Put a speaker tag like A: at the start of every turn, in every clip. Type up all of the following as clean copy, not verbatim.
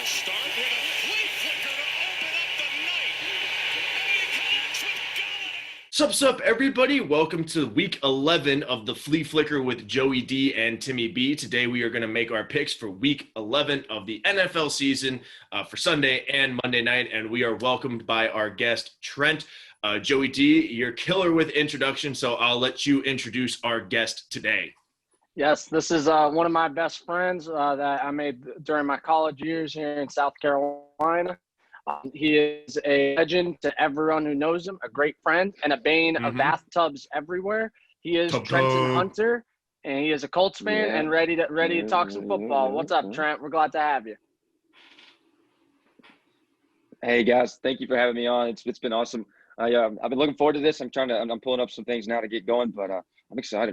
A: Start with a flea flicker to open up the night. And he connects with Galladay.
B: Sup, everybody? Welcome to week 11 of the Flea Flicker with Joey D and Timmy B. Today we are going to make our picks for week 11 of the NFL season for Sunday and Monday night, and we are welcomed by our guest, Trent. Joey D, you're killer with introduction, so I'll let you introduce our guest today.
C: Yes, this is one of my best friends that I made during my college years here in South Carolina. He is a legend to everyone who knows him, a great friend, and a bane of bathtubs everywhere. He is Trenton Hunter, and he is a Colts fan and ready to talk some football. What's up, Trent? We're glad to have you.
D: Hey guys, thank you for having me on. It's been awesome. I've been looking forward to this. I'm pulling up some things now to get going, but I'm excited.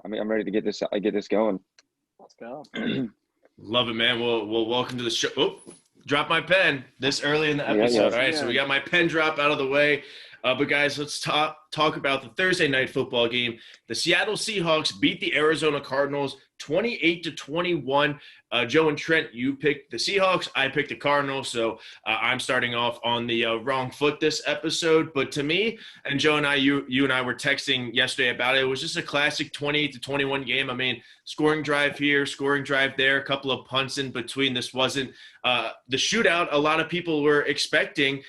D: I'm ready to get this going.
C: Let's go.
B: Love it, man. Well, welcome to the show. Oh, drop my pen this early in the episode. All right, so we got my pen drop out of the way. But guys, let's talk about the Thursday night football game. The Seattle Seahawks beat the Arizona Cardinals 28-21. Joe and Trent, you picked the Seahawks. I picked the Cardinals. So I'm starting off on the wrong foot this episode. But to me, and Joe and I, you and I were texting yesterday about it. It was just a classic 28-21 game. I mean, scoring drive here, scoring drive there, a couple of punts in between. This wasn't the shootout a lot of people were expecting.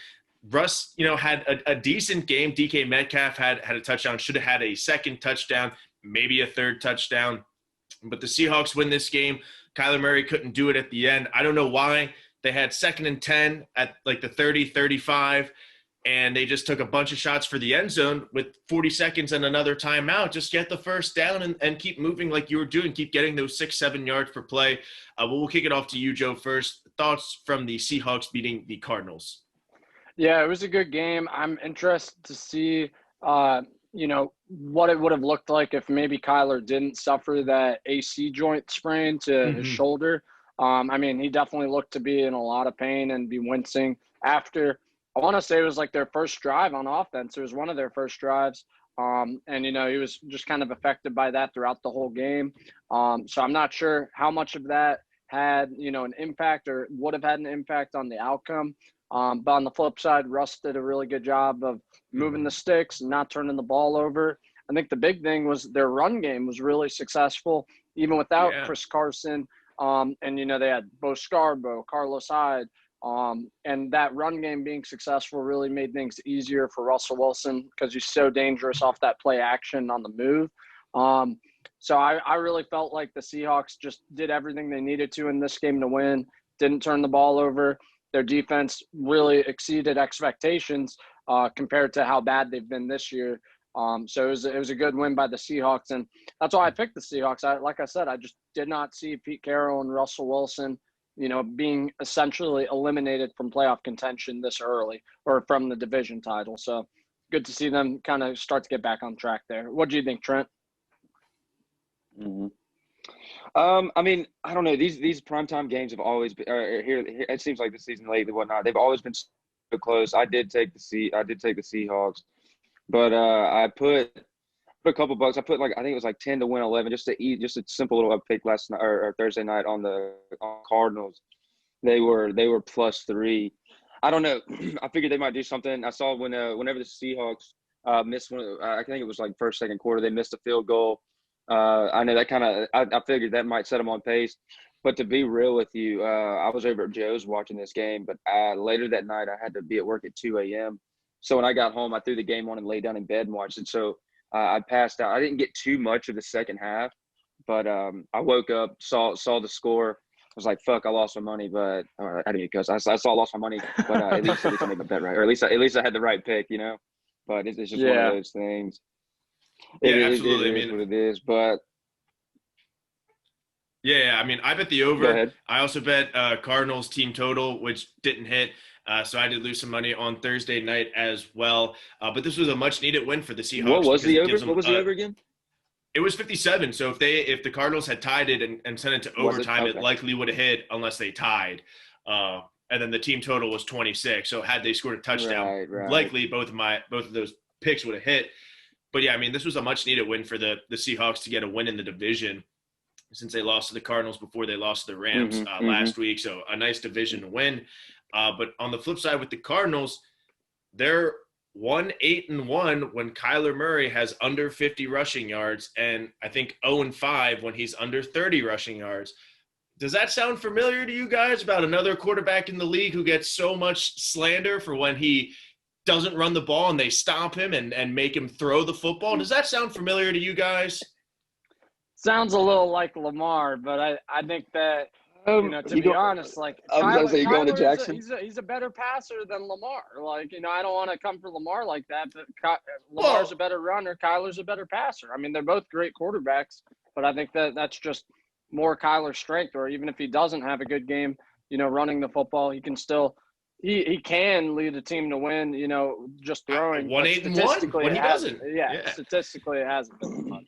B: Russ, had a decent game. DK Metcalf had a touchdown, should have had a second touchdown, maybe a third touchdown. But the Seahawks win this game. Kyler Murray couldn't do it at the end. I don't know why. They had 2nd and 10 at like the 30, 35, and they just took a bunch of shots for the end zone with 40 seconds and another timeout. Just get the first down and keep moving like you were doing. Keep getting those 6-7 yards per play. We'll kick it off to you, Joe, first. Thoughts from the Seahawks beating the Cardinals?
C: Yeah, it was a good game. I'm interested to see, what it would have looked like if maybe Kyler didn't suffer that AC joint sprain to his shoulder. He definitely looked to be in a lot of pain and be wincing after, I want to say it was like their first drive on offense. It was one of their first drives. He was just kind of affected by that throughout the whole game. So I'm not sure how much of that had, an impact or would have had an impact on the outcome. But on the flip side, Russ did a really good job of moving the sticks and not turning the ball over. I think the big thing was their run game was really successful, even without Chris Carson. They had Bo Scarborough, Carlos Hyde. And that run game being successful really made things easier for Russell Wilson because he's so dangerous off that play action on the move. So I really felt like the Seahawks just did everything they needed to in this game to win, didn't turn the ball over. Their defense really exceeded expectations compared to how bad they've been this year. So it was a good win by the Seahawks, and that's why I picked the Seahawks. Like I said, I just did not see Pete Carroll and Russell Wilson, being essentially eliminated from playoff contention this early or from the division title. So good to see them kind of start to get back on track there. What do you think, Trent?
D: Mm-hmm. I don't know. These primetime games have always been here. It seems like this season lately, whatnot. They've always been so close. I did take the Seahawks, but I put a couple bucks. I put I think it was like 10 to win 11, just a simple little pick last night or Thursday night on Cardinals. They were +3. I don't know. I figured they might do something. I saw whenever the Seahawks missed one. I think it was like first, second quarter. They missed a field goal. I know that I figured that might set them on pace. But to be real with you, I was over at Joe's watching this game, but later that night I had to be at work at 2 a.m. So when I got home, I threw the game on and laid down in bed and watched it. So I passed out. I didn't get too much of the second half, but I woke up, saw the score. I was like, fuck, I lost my money, but I didn't because I saw I lost my money, but at least I made my bet right. Or at least I had the right pick, But it's just one of those things.
B: Absolutely.
D: It is what it is, but
B: I bet the over. I also bet Cardinals team total, which didn't hit. So I did lose some money on Thursday night as well. But this was a much needed win for the Seahawks.
D: What was the over? What was the over again?
B: It was 57. So if the Cardinals had tied it and sent it to overtime, it likely would have hit unless they tied. And then the team total was 26. So had they scored a touchdown, likely both of those picks would have hit. But this was a much needed win for the Seahawks to get a win in the division. since they lost to the Cardinals before they lost to the Rams last week. So a nice division win. But on the flip side with the Cardinals, they're 1-8-1 when Kyler Murray has under 50 rushing yards, and I think 0-5 when he's under 30 rushing yards. Does that sound familiar to you guys about another quarterback in the league who gets so much slander for when he doesn't run the ball and they stop him and make him throw the football? Does that sound familiar to you guys?
C: Sounds a little like Lamar, but I think that, to be honest, like Kyler, he's a better passer than Lamar. Like, I don't want to come for Lamar like that, but Lamar's a better runner. Kyler's a better passer. I mean, they're both great quarterbacks, but I think that's just more Kyler's strength. Or even if he doesn't have a good game, running the football, he can still he can lead a team to win. Just throwing
B: 1-8-1 when he doesn't.
C: Yeah, statistically it hasn't been much.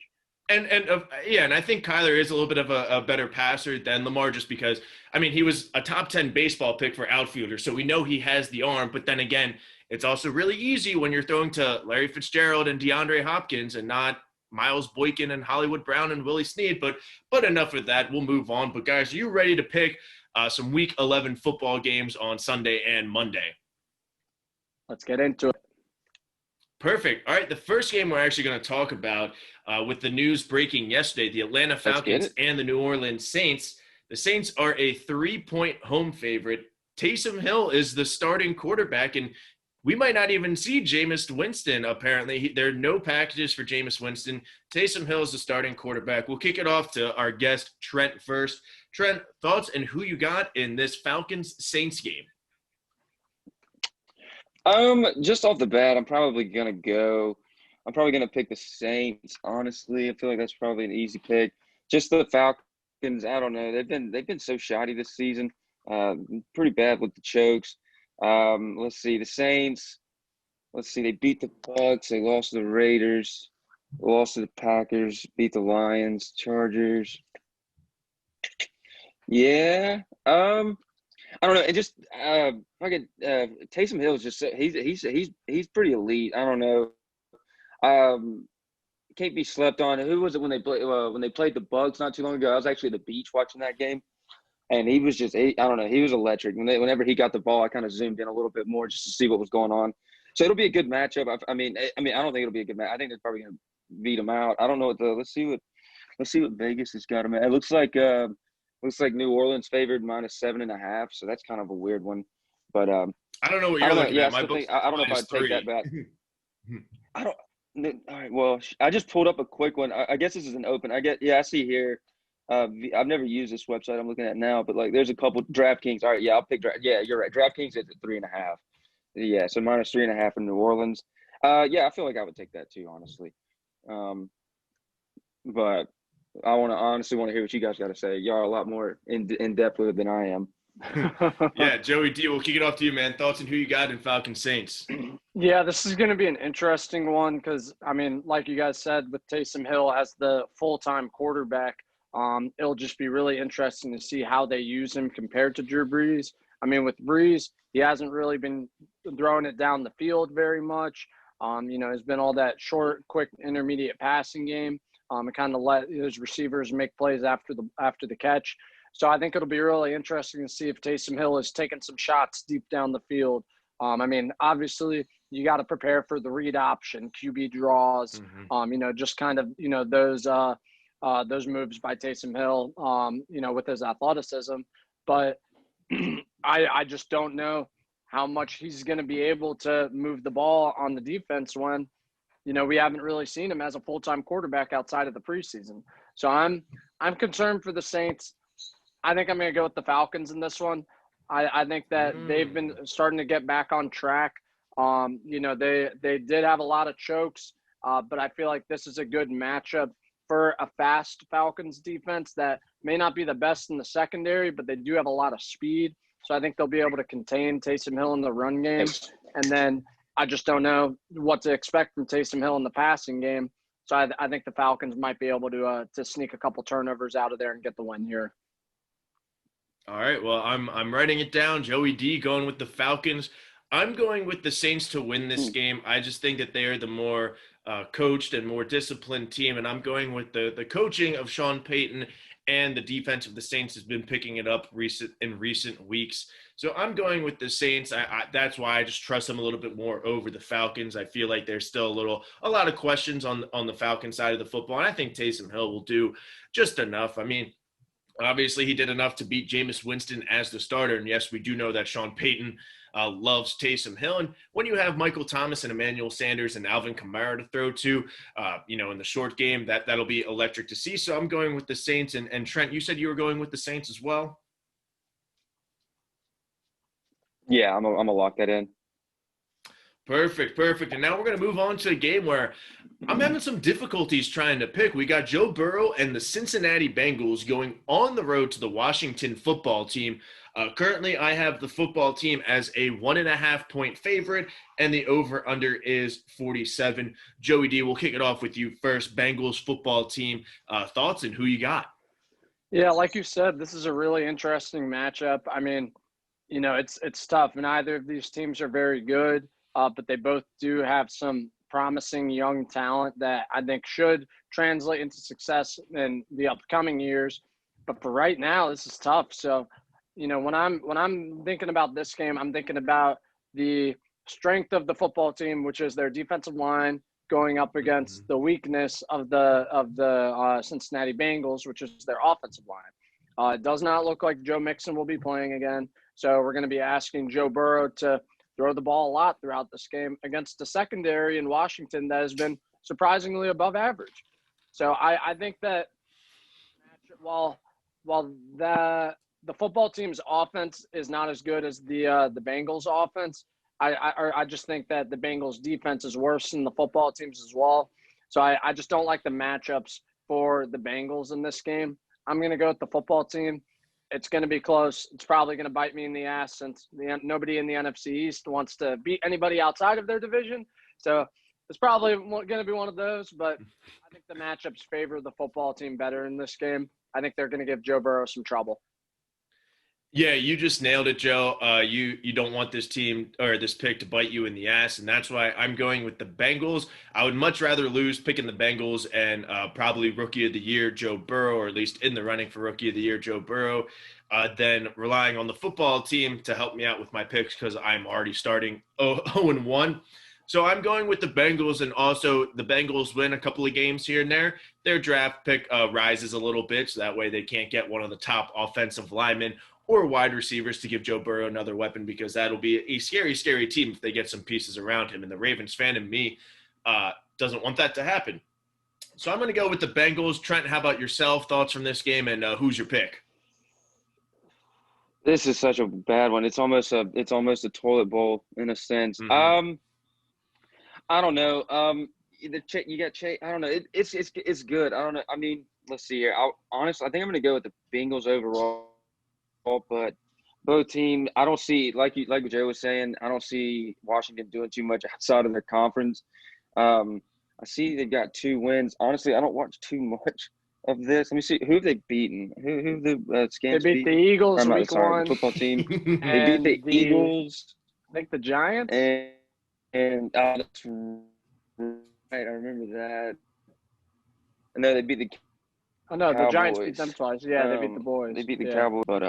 B: And I think Kyler is a little bit of a better passer than Lamar, just because, I mean, he was a top 10 baseball pick for outfielder, so we know he has the arm. But then again, it's also really easy when you're throwing to Larry Fitzgerald and DeAndre Hopkins and not Miles Boykin and Hollywood Brown and Willie Snead. But enough of that. We'll move on. But guys, are you ready to pick some Week 11 football games on Sunday and Monday?
C: Let's get into it.
B: Perfect. All right, the first game we're actually going to talk about with the news breaking yesterday, the Atlanta Falcons and the New Orleans Saints. The Saints are a 3-point home favorite. Taysom Hill is the starting quarterback, and we might not even see Jameis Winston, apparently. There are no packages for Jameis Winston. Taysom Hill is the starting quarterback. We'll kick it off to our guest, Trent, first. Trent, thoughts and who you got in this Falcons-Saints game?
D: Just off the bat, I'm probably gonna pick the Saints. Honestly, I feel like that's probably an easy pick. Just the Falcons, I don't know. They've been so shoddy this season. Pretty bad with the chokes. Let's see, the Saints. Let's see, they beat the Bucs. They lost to the Raiders. Lost to the Packers. Beat the Lions. Chargers. Yeah. I don't know. It just fucking Taysom Hill is just he's pretty elite. I don't know. Can't be slept on. Who was it when they played the Bucs not too long ago? I was actually at the beach watching that game, and he was I don't know. He was electric. Whenever he got the ball, I kind of zoomed in a little bit more just to see what was going on. So it'll be a good matchup. I mean, I don't think it'll be a good match. I think they're probably gonna beat him out. I don't know what let's see what Vegas has got him at. It looks like New Orleans favored -7.5, so that's kind of a weird one. But
B: I don't know what you're looking at.
D: I don't know if I'd take that bet. I don't. All right. Well, I just pulled up a quick one. I guess this is an open. I see here. I've never used this website I'm looking at now, but like there's a couple DraftKings. All right. Yeah, I'll pick. Yeah, you're right. DraftKings is at 3.5. Yeah, so -3.5 in New Orleans. Yeah, I feel like I would take that too, honestly. But I honestly want to hear what you guys got to say. Y'all are a lot more in depth with it than I am.
B: Yeah, Joey D, we'll kick it off to you, man. Thoughts on who you got in Falcons Saints?
C: Yeah, this is going to be an interesting one because, I mean, like you guys said, with Taysom Hill as the full-time quarterback, it'll just be really interesting to see how they use him compared to Drew Brees. I mean, with Brees, he hasn't really been throwing it down the field very much. It's been all that short, quick, intermediate passing game. And kind of let his receivers make plays after the catch. So I think it'll be really interesting to see if Taysom Hill is taking some shots deep down the field. I mean, obviously you got to prepare for the read option, QB draws, just kind of, those moves by Taysom Hill, with his athleticism. But I just don't know how much he's going to be able to move the ball on the defense when, we haven't really seen him as a full-time quarterback outside of the preseason. So I'm concerned for the Saints. I think I'm going to go with the Falcons in this one. I think that they've been starting to get back on track. They did have a lot of chokes, but I feel like this is a good matchup for a fast Falcons defense that may not be the best in the secondary, but they do have a lot of speed. So I think they'll be able to contain Taysom Hill in the run game. And then I just don't know what to expect from Taysom Hill in the passing game. So I think the Falcons might be able to sneak a couple turnovers out of there and get the win here.
B: All right. Well, I'm writing it down. Joey D going with the Falcons. I'm going with the Saints to win this game. I just think that they are the more coached and more disciplined team, and I'm going with the coaching of Sean Payton and the defense of the Saints has been picking it up in recent weeks. So I'm going with the Saints. That's why I just trust them a little bit more over the Falcons. I feel like there's still a lot of questions on the Falcon side of the football, and I think Taysom Hill will do just enough. I mean, obviously he did enough to beat Jameis Winston as the starter, and yes, we do know that Sean Payton loves Taysom Hill. And when you have Michael Thomas and Emmanuel Sanders and Alvin Kamara to throw to, in the short game, that'll be electric to see. So I'm going with the Saints. And Trent, you said you were going with the Saints as well?
D: Yeah, I'm gonna lock that in.
B: Perfect. And now we're going to move on to a game where I'm having some difficulties trying to pick. We got Joe Burrow and the Cincinnati Bengals going on the road to the Washington football team. Currently, I have the football team as a 1.5-point favorite, and the over-under is 47. Joey D, we'll kick it off with you first. Bengals football team, thoughts and who you got?
C: Yeah, like you said, this is a really interesting matchup. I mean, it's tough. Neither of these teams are very good. But they both do have some promising young talent that I think should translate into success in the upcoming years. But for right now, this is tough. So, when I'm thinking about this game, I'm thinking about the strength of the football team, which is their defensive line, going up against the weakness of the Cincinnati Bengals, which is their offensive line. It does not look like Joe Mixon will be playing again. So we're going to be asking Joe Burrow to throw the ball a lot throughout this game against a secondary in Washington that has been surprisingly above average. So I think that while the football team's offense is not as good as the Bengals offense, I just think that the Bengals defense is worse than the football team's as well. So I just don't like the matchups for the Bengals in this game. I'm going to go with the football team. It's going to be close. It's probably going to bite me in the ass since nobody in the NFC East wants to beat anybody outside of their division. So it's probably going to be one of those, but I think the matchups favor the football team better in this game. I think they're going to give Joe Burrow some trouble.
B: Yeah, you just nailed it, Joe. You don't want this team or this pick to bite you in the ass, and that's why I'm going with the Bengals. I would much rather lose picking the Bengals and probably Rookie of the Year Joe Burrow, or at least in the running for Rookie of the Year Joe Burrow, than relying on the football team to help me out with my picks because I'm already starting 0-1. So I'm going with the Bengals, and also the Bengals win a couple of games here and there. Their draft pick rises a little bit, so that way they can't get one of the top offensive linemen or wide receivers to give Joe Burrow another weapon, because that'll be a scary, scary team if they get some pieces around him. And the Ravens fan in me doesn't want that to happen. So I'm going to go with the Bengals. Trent, how about yourself? Thoughts from this game, and who's your pick?
D: This is such a bad one. It's almost a toilet bowl in a sense.
B: Mm-hmm.
D: I don't know. You got Chase. I don't know. It's good. I don't know. I mean, let's see here. Honestly, I think I'm going to go with the Bengals overall. But both teams, I don't see, like Joe was saying, I don't see Washington doing too much outside of their conference. I see they've got 2 wins. Honestly, I don't watch too much of this. Let me see. Who have they beaten? Who the Scans
C: They beat the Eagles week 1.
D: The football team. They beat the Eagles.
C: I think the Giants.
D: And that's right. I remember that. No, they beat the Cowboys.
C: The Giants beat them twice. Yeah, they beat the boys.
D: They beat the Cowboys, but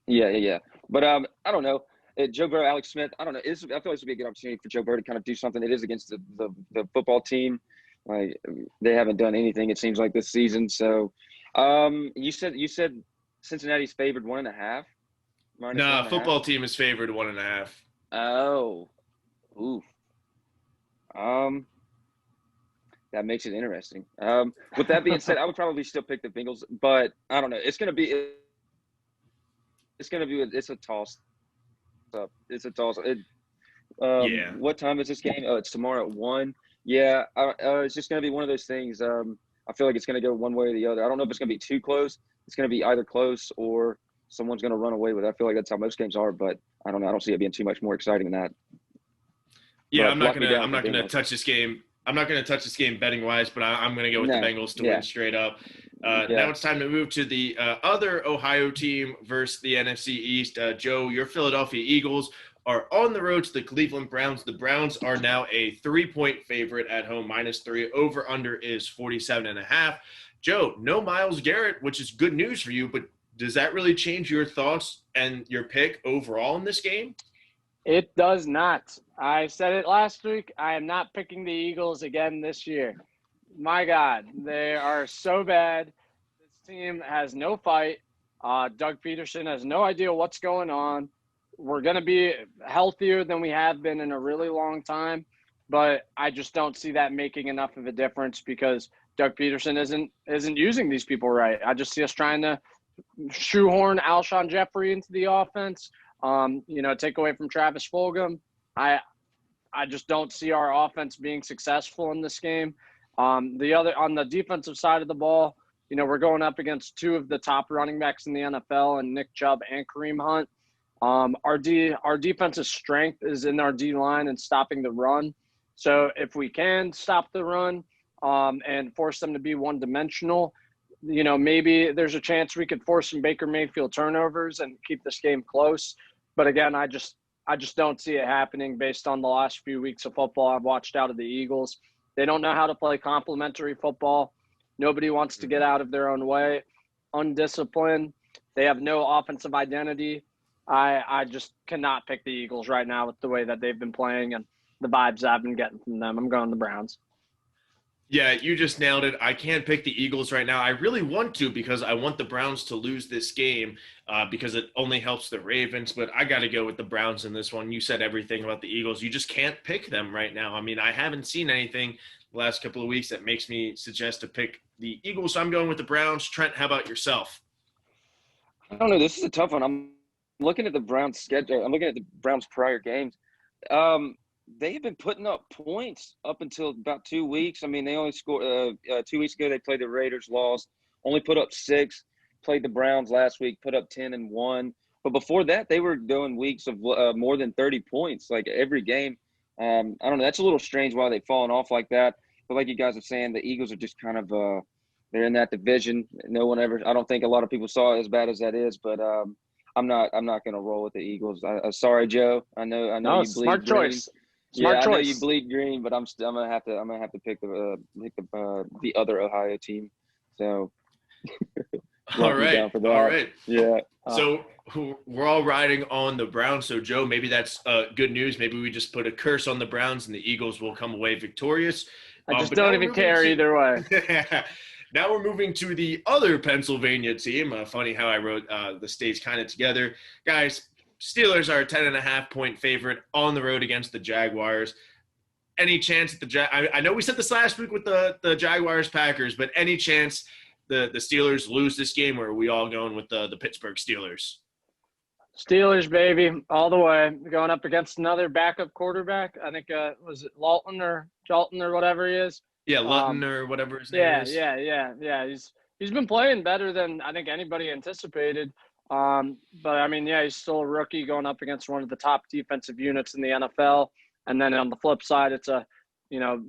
D: yeah. But I don't know. Joe Burrow, Alex Smith. I don't know. I feel like this would be a good opportunity for Joe Burrow to kind of do something. It is against the football team. Like, they haven't done anything, it seems like, this season. So, you said Cincinnati's favored 1.5.
B: Nah, football team is favored 1.5.
D: Oh, oof. That makes it interesting. With that being said, I would probably still pick the Bengals, but I don't know. It's a toss up. It's a toss.
B: Yeah.
D: What time is this game? Oh, it's tomorrow at 1. Yeah. It's just going to be one of those things. I feel like it's going to go one way or the other. I don't know if it's going to be too close. It's going to be either close or someone's going to run away with it. I feel like that's how most games are, but I don't know. I don't see it being too much more exciting than that.
B: Yeah, I'm not gonna touch this game. I'm not going to touch this game betting wise, but I'm going to go with the Bengals to win straight up. Now it's time to move to the other Ohio team versus the NFC East. Joe, your Philadelphia Eagles are on the road to the Cleveland Browns. The Browns are now a 3-point favorite at home, -3. Over under is 47.5. Joe, no Myles Garrett, which is good news for you, but does that really change your thoughts and your pick overall in this game?
C: It does not. I said it last week. I am not picking the Eagles again this year. My God, they are so bad. This team has no fight. Doug Peterson has no idea what's going on. We're going to be healthier than we have been in a really long time, but I just don't see that making enough of a difference because Doug Peterson isn't using these people right. I just see us trying to shoehorn Alshon Jeffrey into the offense. Take away from Travis Fulgham. I just don't see our offense being successful in this game. On the defensive side of the ball, we're going up against two of the top running backs in the NFL, and Nick Chubb and Kareem Hunt. Our defensive strength is in our D line and stopping the run. So if we can stop the run and force them to be one-dimensional, maybe there's a chance we could force some Baker Mayfield turnovers and keep this game close. But again, I just don't see it happening based on the last few weeks of football I've watched out of the Eagles. They don't know how to play complementary football. Nobody wants to get out of their own way. Undisciplined. They have no offensive identity. I just cannot pick the Eagles right now with the way that they've been playing and the vibes I've been getting from them. I'm going the Browns.
B: Yeah, you just nailed it. I can't pick the Eagles right now. I really want to because I want the Browns to lose this game because it only helps the Ravens. But I got to go with the Browns in this one. You said everything about the Eagles. You just can't pick them right now. I mean, I haven't seen anything the last couple of weeks that makes me suggest to pick the Eagles. So I'm going with the Browns. Trent, how about yourself?
D: I don't know. This is a tough one. I'm looking at the Browns' schedule. I'm looking at the Browns' prior games. They've been putting up points up until about 2 weeks. I mean, they only scored 2 weeks ago. They played the Raiders, lost, only put up 6. Played the Browns last week, put up 10 and 1. But before that, they were doing weeks of more than 30 points, like every game. I don't know. That's a little strange why they've fallen off like that. But like you guys are saying, the Eagles are just kind of they're in that division. No one ever. I don't think a lot of people saw it as bad as that is, but I'm not going to roll with the Eagles. Sorry, Joe. I know you bleed
C: smart
D: green.
C: choice.
D: I know you bleed green, but I'm gonna have to pick the other Ohio team. So
B: all right.
D: Yeah.
B: So we're all riding on the Browns. So Joe, maybe that's good news. Maybe we just put a curse on the Browns and the Eagles will come away victorious.
C: I just don't even care either way.
B: Now we're moving to the other Pennsylvania team. Funny how I wrote the states kind of together, guys. Steelers are a 10.5-point favorite on the road against the Jaguars. Any chance that I know we said this last week with the Jaguars-Packers, but any chance the Steelers lose this game, or are we all going with the Pittsburgh Steelers?
C: Steelers, baby, all the way. Going up against another backup quarterback. I think, was it Jalton or whatever he is?
B: Yeah, Lutton or whatever his name is.
C: Yeah. He's been playing better than I think anybody anticipated. But I mean, yeah, he's still a rookie going up against one of the top defensive units in the NFL. And then on the flip side, it's a,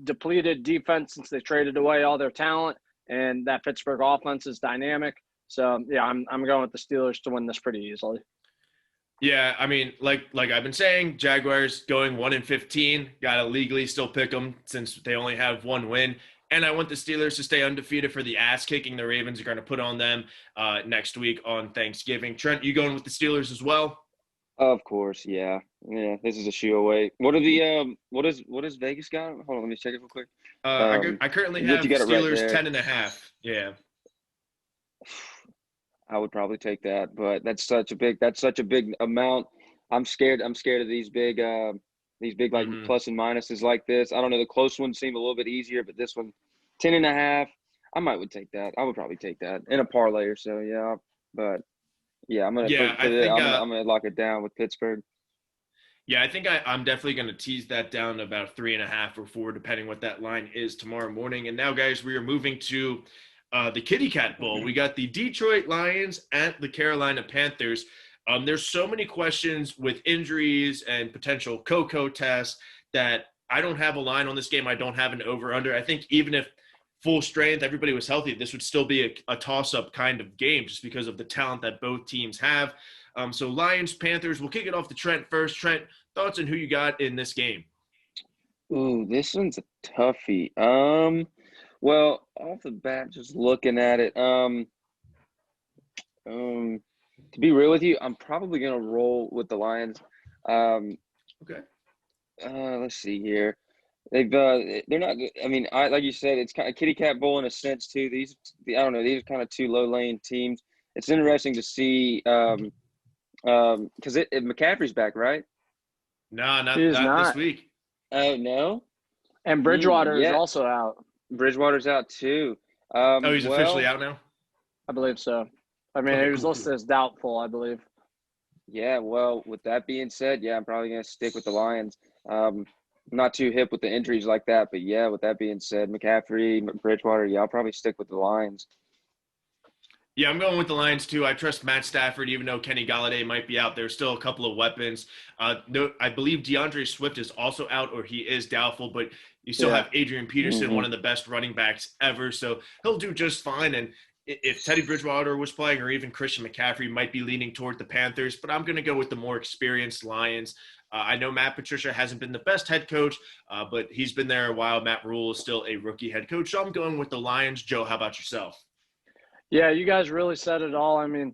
C: depleted defense since they traded away all their talent, and that Pittsburgh offense is dynamic. So yeah, I'm going with the Steelers to win this pretty easily.
B: Yeah, I mean, like I've been saying, Jaguars going 1-15, gotta legally still pick them since they only have one win. And I want the Steelers to stay undefeated for the ass kicking the Ravens are going to put on them next week on Thanksgiving. Trent, you going with the Steelers as well?
D: Of course, yeah. This is a shoe away. What are the what is Vegas got? Hold on, let me check it real quick.
B: I currently have the Steelers 10.5. Yeah.
D: I would probably take that, but that's such a big amount. I'm scared of these big like plus and minuses like this. I don't know. The close ones seem a little bit easier, but this one, 10.5, I would take that. I would probably take that in a parlay or so. Yeah, but yeah, I'm gonna lock it down with Pittsburgh.
B: Yeah, I think I'm definitely going to tease that down to about 3.5 or 4, depending what that line is tomorrow morning. And now, guys, we are moving to the Kitty Cat Bowl. We got the Detroit Lions at the Carolina Panthers. There's so many questions with injuries and potential Coco tests that I don't have a line on this game. I don't have an over-under. I think even if full strength, everybody was healthy, this would still be a toss-up kind of game just because of the talent that both teams have. So Lions, Panthers, we'll kick it off to Trent first. Trent, thoughts on who you got in this game?
D: Ooh, this one's a toughie. Well, off the bat, just looking at it, to be real with you, I'm probably gonna roll with the Lions.
B: Okay.
D: Let's see here. They're not. I mean, like you said, it's kind of kitty cat bowl in a sense too. I don't know. These are kind of two low lane teams. It's interesting to see, because McCaffrey's back, right?
B: No,
C: He is
B: not this
C: not.
B: week.
D: Oh no.
C: And Bridgewater is
D: Yeah.
C: also out.
D: Bridgewater's out too.
B: Oh, he's officially
D: Well,
B: out now?
C: I believe so. I mean,
B: Okay,
C: he was
B: cool.
C: listed as doubtful, I believe.
D: yeah. Well, with that being said, yeah, I'm probably gonna stick with the Lions. Not too hip with the injuries like that, but yeah. With that being said, McCaffrey, Bridgewater, yeah, I'll probably stick with the Lions.
B: Yeah, I'm going with the Lions too. I trust Matt Stafford, even though Kenny Galladay might be out. There's still a couple of weapons. No, I believe DeAndre Swift is also out, or he is doubtful, but you still have Adrian Peterson, one of the best running backs ever. So he'll do just fine. And if Teddy Bridgewater was playing, or even Christian McCaffrey, might be leaning toward the Panthers, but I'm going to go with the more experienced Lions. I know Matt Patricia hasn't been the best head coach, but he's been there a while. Matt Rule is still a rookie head coach. So I'm going with the Lions. Joe, how about yourself?
C: Yeah, you guys really said it all. I mean,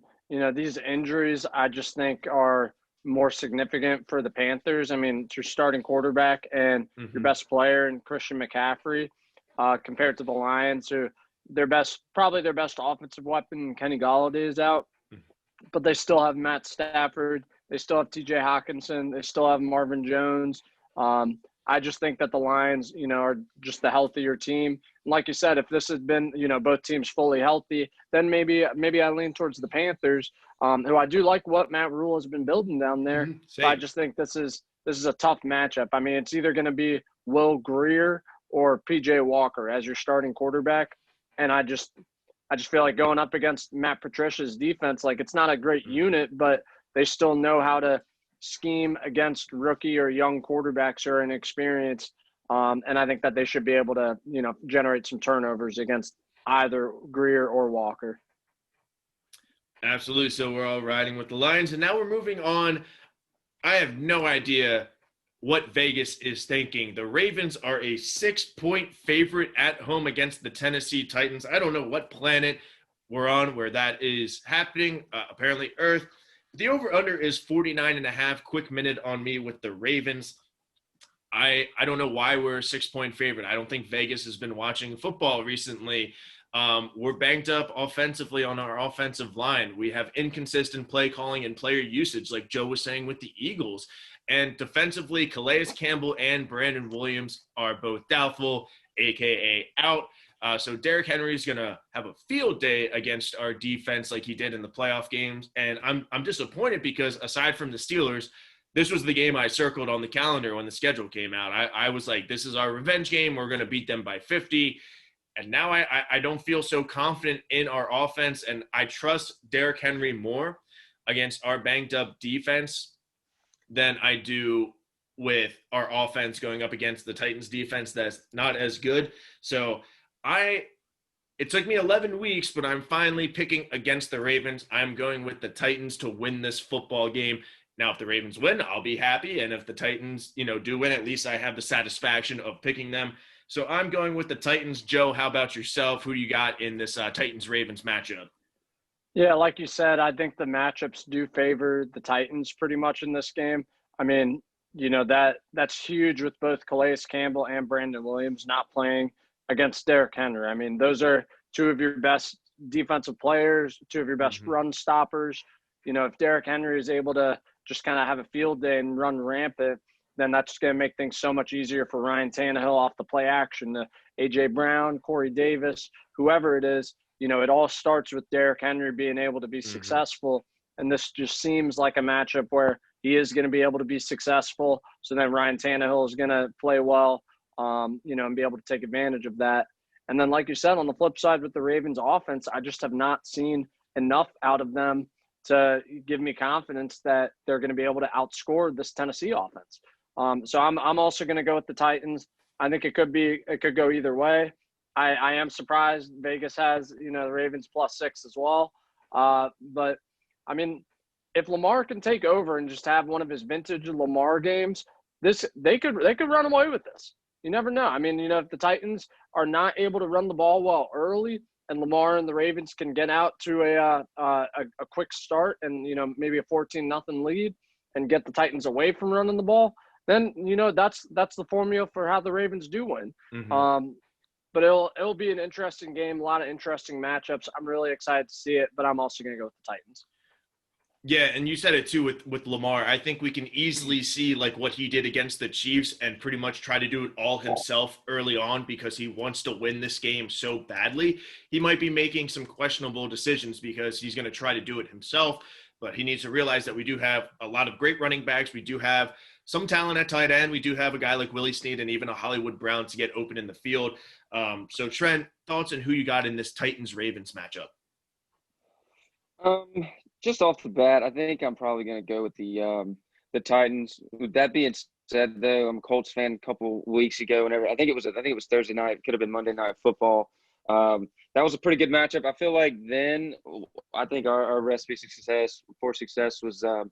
C: these injuries I just think are more significant for the Panthers. I mean, it's your starting quarterback and your best player and Christian McCaffrey compared to the Lions, who probably their best offensive weapon, Kenny Galladay, is out. But they still have Matt Stafford. They still have TJ Hawkinson. They still have Marvin Jones. I just think that the Lions, are just the healthier team. And like you said, if this had been, both teams fully healthy, then maybe I lean towards the Panthers, who I do like what Matt Rule has been building down there. But I just think this is a tough matchup. I mean, it's either going to be Will Grier or PJ Walker as your starting quarterback. And I just feel like going up against Matt Patricia's defense, like it's not a great unit, but they still know how to scheme against rookie or young quarterbacks who are inexperienced. And I think that they should be able to, generate some turnovers against either Grier or Walker.
B: Absolutely. So we're all riding with the Lions. And now we're moving on. I have no idea what Vegas is thinking. The Ravens are a 6-point favorite at home against the Tennessee Titans. I don't know what planet we're on where that is happening. Apparently Earth. The over-under is 49.5. Quick minute on me with the Ravens. I don't know why we're a 6-point favorite. I don't think Vegas has been watching football recently. We're banged up offensively on our offensive line. We have inconsistent play calling and player usage, like Joe was saying with the Eagles. And defensively, Calais Campbell and Brandon Williams are both doubtful, a.k.a. out. So Derrick Henry is going to have a field day against our defense like he did in the playoff games. And I'm disappointed because aside from the Steelers, this was the game I circled on the calendar when the schedule came out. I was like, this is our revenge game. We're going to beat them by 50. And now I don't feel so confident in our offense. And I trust Derrick Henry more against our banged up defense than I do with our offense going up against the Titans defense that's not as good. So it took me 11 weeks, but I'm finally picking against the Ravens. I'm going with the Titans to win this football game. Now, if the Ravens win, I'll be happy. And if the Titans, do win, at least I have the satisfaction of picking them. So I'm going with the Titans. Joe, how about yourself? Who do you got in this Titans-Ravens matchup?
C: Yeah, like you said, I think the matchups do favor the Titans pretty much in this game. I mean, that's huge with both Calais Campbell and Brandon Williams not playing against Derrick Henry. I mean, those are two of your best defensive players, two of your best run stoppers. If Derrick Henry is able to just kind of have a field day and run rampant, then that's going to make things so much easier for Ryan Tannehill off the play action, to A.J. Brown, Corey Davis, whoever it is. It all starts with Derrick Henry being able to be successful. And this just seems like a matchup where he is going to be able to be successful. So then Ryan Tannehill is going to play well, and be able to take advantage of that. And then, like you said, on the flip side with the Ravens offense, I just have not seen enough out of them to give me confidence that they're going to be able to outscore this Tennessee offense. So I'm also going to go with the Titans. I think it could go either way. I am surprised Vegas has, the Ravens +6 as well. But I mean, if Lamar can take over and just have one of his vintage Lamar games, they could run away with this. you never know. I mean, if the Titans are not able to run the ball well early, and Lamar and the Ravens can get out to a quick start and maybe a 14-0 lead and get the Titans away from running the ball, then that's the formula for how the Ravens do win.
B: Mm-hmm.
C: But it'll be an interesting game, a lot of interesting matchups. I'm really excited to see it, but I'm also going to go with the Titans.
B: Yeah, and you said it too with Lamar. I think we can easily see like what he did against the Chiefs and pretty much try to do it all himself early on because he wants to win this game so badly. He might be making some questionable decisions because he's going to try to do it himself, but he needs to realize that we do have a lot of great running backs. We do have some talent at tight end. We do have a guy like Willie Snead and even a Hollywood Brown to get open in the field. So Trent, thoughts on who you got in this Titans-Ravens matchup?
D: Just off the bat, I think I'm probably going to go with the Titans. With that being said, though, I'm a Colts fan. A couple weeks ago, whenever I think it was Thursday night, it could have been Monday Night Football. That was a pretty good matchup. I feel like then I think our recipe for success was I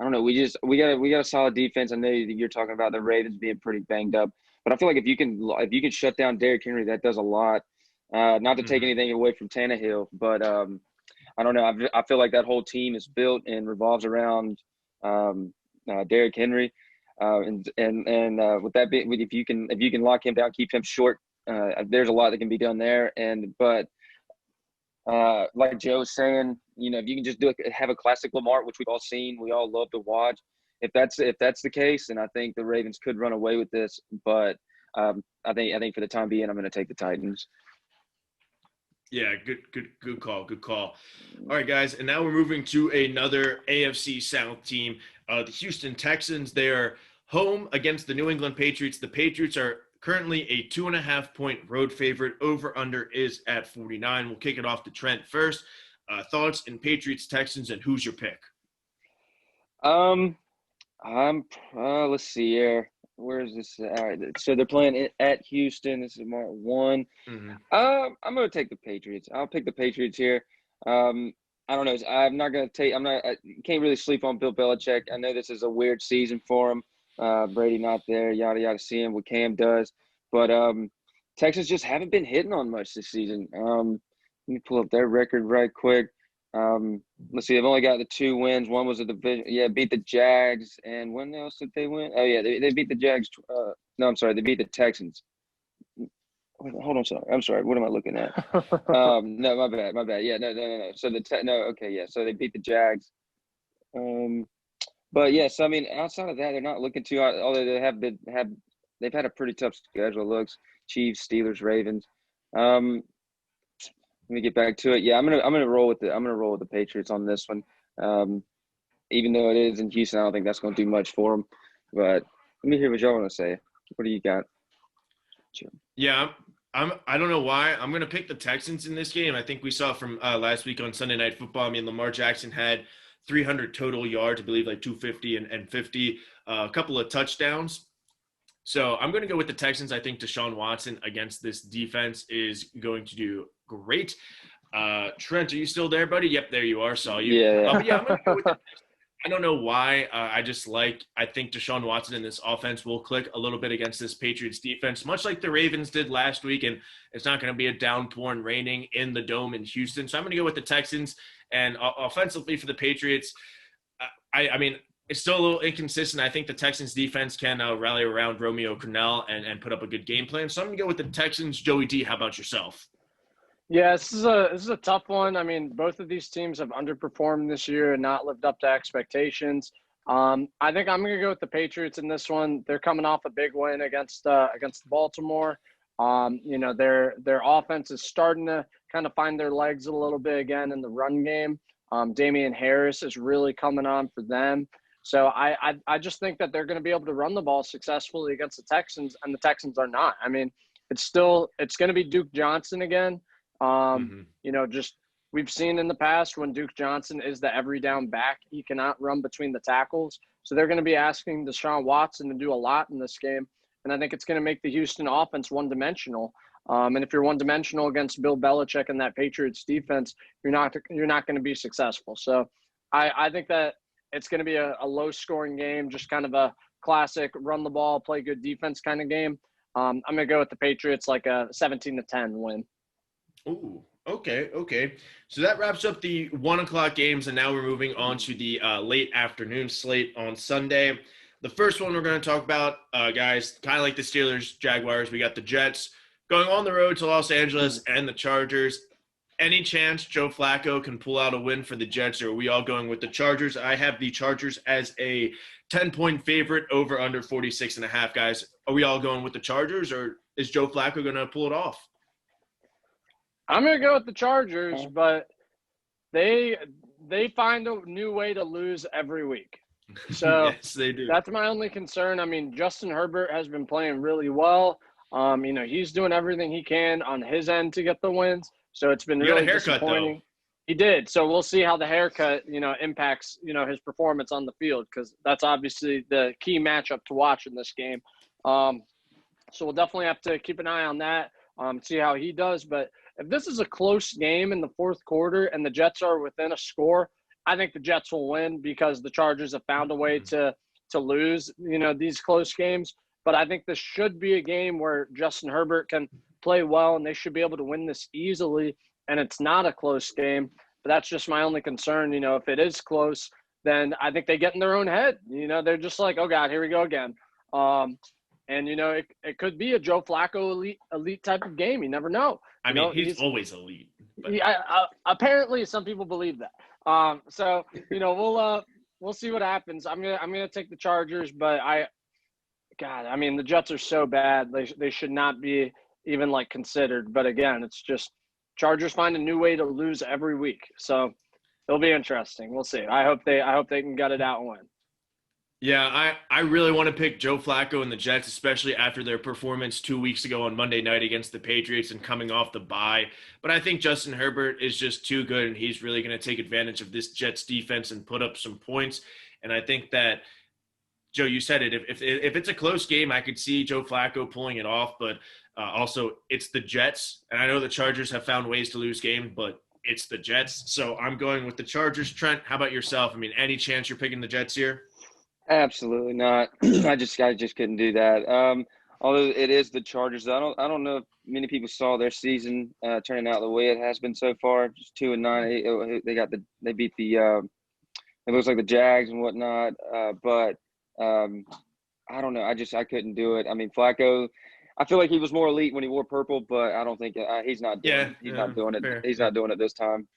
D: don't know. We got a solid defense. I know you're talking about the Ravens being pretty banged up, but I feel like if you can shut down Derrick Henry, that does a lot. Not to take anything away from Tannehill, but I don't know. I feel like that whole team is built and revolves around Derrick Henry, and with that being, if you can lock him down, keep him short, there's a lot that can be done there. But like Joe was saying, if you can just have a classic Lamar, which we've all seen, we all love to watch. If that's the case, then I think the Ravens could run away with this. But I think for the time being, I'm going to take the Titans.
B: Yeah, good call. All right, guys, and now we're moving to another AFC South team, the Houston Texans. They are home against the New England Patriots. The Patriots are currently a 2.5-point road favorite. Over/under is at 49. We'll kick it off to Trent first. Thoughts in Patriots Texans, and who's your pick?
D: Let's see here. Where is this? All right, so they're playing at Houston. This is Mark 1.
B: Mm-hmm.
D: I'm going to take the Patriots. I'll pick the Patriots here. I don't know. I'm not going to take. I can't really sleep on Bill Belichick. I know this is a weird season for him. Brady not there. Yada yada. See him what Cam does, but Texans just haven't been hitting on much this season. Let me pull up their record right quick. Let's see. They've only got the 2 wins. One was a division. Yeah, beat the Jags. And when else did they win? Oh yeah, they beat the Jags. No, I'm sorry. They beat the Texans. Hold on, sorry. I'm sorry. What am I looking at? No, my bad. Yeah, no. So okay, yeah. So they beat the Jags. But yeah. So I mean, outside of that, they're not looking too hot. Although they've had a pretty tough schedule. It looks Chiefs, Steelers, Ravens. Let me get back to it. Yeah, I'm gonna roll with the Patriots on this one. Even though it is in Houston, I don't think that's going to do much for them. But let me hear what y'all want to say. What do you got?
B: Yeah, I don't know why. I'm going to pick the Texans in this game. I think we saw from last week on Sunday Night Football. I mean, Lamar Jackson had 300 total yards, I believe like 250 and 50, a couple of touchdowns. So I'm going to go with the Texans. I think Deshaun Watson against this defense is going to do great. Trent, are you still there, buddy? Yep, there you are. Saw you.
D: Yeah.
B: But yeah, I'm going to go with the I don't know why. I think Deshaun Watson in this offense will click a little bit against this Patriots defense, much like the Ravens did last week. And it's not going to be a downpour raining in the Dome in Houston. So I'm going to go with the Texans. And offensively for the Patriots, I mean, it's still a little inconsistent. I think the Texans defense can rally around Romeo Crennel and put up a good game plan. So I'm going to go with the Texans. Joey D, how about yourself?
C: Yeah, this is a tough one. I mean, both of these teams have underperformed this year and not lived up to expectations. I think I'm going to go with the Patriots in this one. They're coming off a big win against Baltimore. Their offense is starting to kind of find their legs a little bit again in the run game. Damian Harris is really coming on for them. So I just think that they're going to be able to run the ball successfully against the Texans, and the Texans are not. I mean, it's going to be Duke Johnson again. Just we've seen in the past when Duke Johnson is the every down back, he cannot run between the tackles. So they're going to be asking Deshaun Watson to do a lot in this game. And I think it's going to make the Houston offense one-dimensional. And if you're one-dimensional against Bill Belichick and that Patriots defense, you're not going to be successful. So I think that it's going to be a low-scoring game, just kind of a classic run the ball, play good defense kind of game. I'm going to go with the Patriots, like a 17-10 win.
B: Ooh, okay. So that wraps up the 1 o'clock games, and now we're moving on to the late afternoon slate on Sunday. The first one we're going to talk about, guys, kind of like the Steelers, Jaguars, we got the Jets going on the road to Los Angeles and the Chargers. Any chance Joe Flacco can pull out a win for the Jets, or are we all going with the Chargers? I have the Chargers as a 10-point favorite over under 46.5, guys. Are we all going with the Chargers, or is Joe Flacco going to pull it off?
C: I'm going to go with the Chargers, but they find a new way to lose every week. So
B: yes, they do.
C: That's my only concern. I mean, Justin Herbert has been playing really well. He's doing everything he can on his end to get the wins. So it's been really disappointing. Though. He did. So we'll see how the haircut, impacts, his performance on the field, because that's obviously the key matchup to watch in this game. So we'll definitely have to keep an eye on that, see how he does. But if this is a close game in the fourth quarter and the Jets are within a score, I think the Jets will win because the Chargers have found a way to lose, these close games. But I think this should be a game where Justin Herbert can play well and they should be able to win this easily. And it's not a close game. But that's just my only concern. If it is close, then I think they get in their own head. They're just like, oh, God, here we go again. It could be a Joe Flacco elite type of game. You never know.
B: I mean, he's always elite. But.
C: Apparently, some people believe that. We'll see what happens. I'm gonna take the Chargers, but the Jets are so bad. They should not be even considered. But again, it's just Chargers find a new way to lose every week. So it'll be interesting. We'll see. I hope they can gut it out and win.
B: Yeah, I really want to pick Joe Flacco and the Jets, especially after their performance 2 weeks ago on Monday night against the Patriots and coming off the bye. But I think Justin Herbert is just too good, and he's really going to take advantage of this Jets defense and put up some points. And I think that, Joe, you said it. If it's a close game, I could see Joe Flacco pulling it off. But also, it's the Jets. And I know the Chargers have found ways to lose games, but it's the Jets. So I'm going with the Chargers. Trent, how about yourself? I mean, any chance you're picking the Jets here?
D: Absolutely not. I just couldn't do that. Although it is the Chargers, I don't know if many people saw their season turning out the way it has been so far. Just 2-9. They beat the it looks like the Jags and whatnot. But I don't know. I couldn't do it. I mean, Flacco, I feel like he was more elite when he wore purple, but I don't think he's not doing. Not doing it.
B: Fair.
D: He's not doing it this time.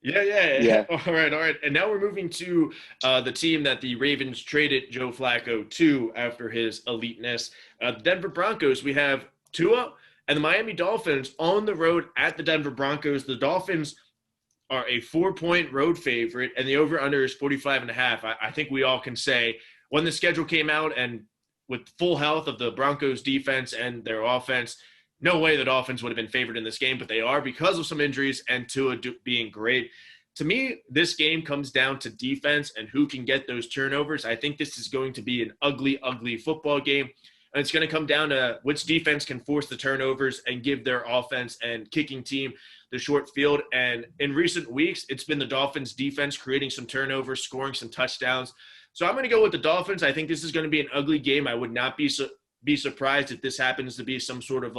B: Yeah. All right. And now we're moving to the team that the Ravens traded Joe Flacco to after his eliteness. The Denver Broncos, we have Tua and the Miami Dolphins on the road at the Denver Broncos. The Dolphins are a 4-point road favorite, and the over-under is 45.5. I think we all can say when the schedule came out and with full health of the Broncos defense and their offense, no way the Dolphins would have been favored in this game, but they are because of some injuries and Tua being great. To me, this game comes down to defense and who can get those turnovers. I think this is going to be an ugly, ugly football game. And it's going to come down to which defense can force the turnovers and give their offense and kicking team the short field. And in recent weeks, it's been the Dolphins defense creating some turnovers, scoring some touchdowns. So I'm going to go with the Dolphins. I think this is going to be an ugly game. I would not be surprised if this happens to be some sort of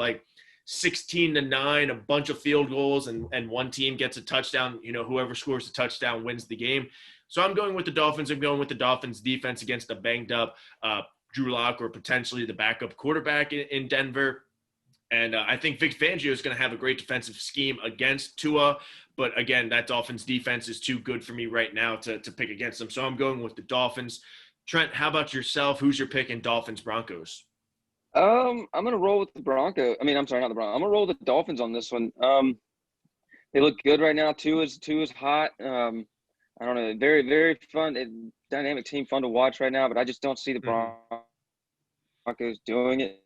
B: 16-9, a bunch of field goals, and one team gets a touchdown. Whoever scores the touchdown wins the game. So I'm going with the Dolphins. I'm going with the Dolphins defense against a banged up Drew Lock or potentially the backup quarterback in Denver. And I think Vic Fangio is going to have a great defensive scheme against Tua. But again, that Dolphins defense is too good for me right now to pick against them. So I'm going with the Dolphins. Trent, how about yourself? Who's your pick in Dolphins Broncos?
D: I'm gonna roll with the Broncos. I'm sorry, not the Broncos. I'm gonna roll with the Dolphins on this one. They look good right now. Tua's hot. I don't know. Very, very fun, dynamic team, fun to watch right now. But I just don't see the Broncos doing it.